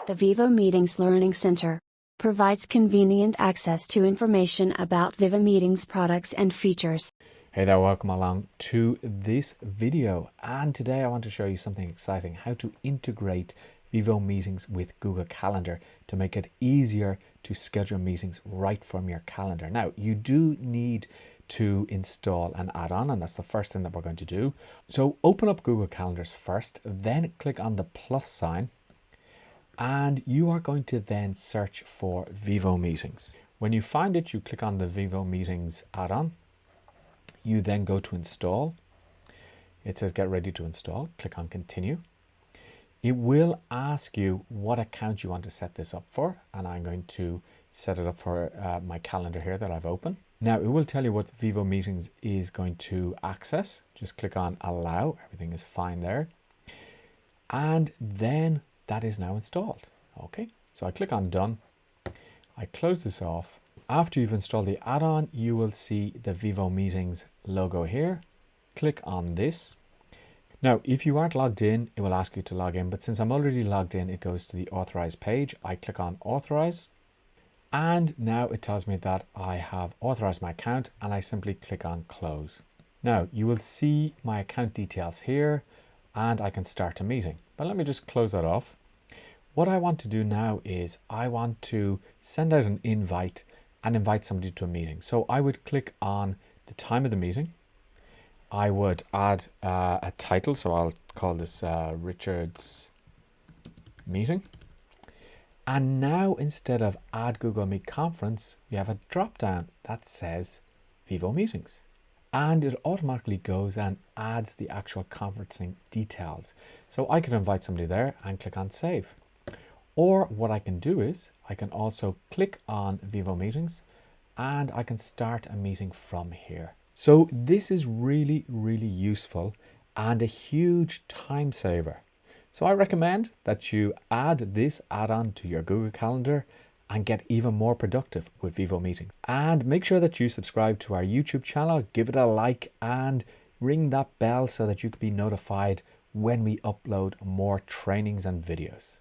The Vivomeetings Learning Center provides convenient access to information about Vivomeetings products and features. Hey there, welcome along to this video, and today I want to show you something exciting: how to integrate Vivomeetings with Google Calendar to make it easier to schedule meetings right from your calendar. Now, you do need to install an add-on, and that's the first thing that we're going to do. So open up Google Calendars first, then click on the plus sign, and you are going to then search for Vivomeetings. When you find it, you click on the Vivomeetings add-on. You then go to install. It says get ready to install. Click on continue. It will ask you what account you want to set this up for, and I'm going to set it up for my calendar here that I've opened. Now it will tell you what Vivomeetings is going to access. Just click on allow. Everything is fine there, and then that is now installed. Okay, so I click on done. I close this off. After you've installed the add-on, you will see the Vivomeetings logo here. Click on this. Now, if you aren't logged in, it will ask you to log in, but since I'm already logged in, it goes to the authorize page. I click on authorize, and now it tells me that I have authorized my account, and I simply click on close. Now, you will see my account details here, and I can start a meeting, but let me just close that off. What I want to do now is I want to send out an invite and invite somebody to a meeting. So I would click on the time of the meeting. I would add a title, so I'll call this Richard's meeting. And now instead of add Google Meet conference, we have a drop down that says Vivomeetings. And it automatically goes and adds the actual conferencing details. So I can invite somebody there and click on save. Or what I can do is I can also click on Vivomeetings and I can start a meeting from here. So this is really, really useful and a huge time saver. So I recommend that you add this add-on to your Google Calendar and get even more productive with Vivomeetings. And make sure that you subscribe to our YouTube channel, give it a like, and ring that bell so that you can be notified when we upload more trainings and videos.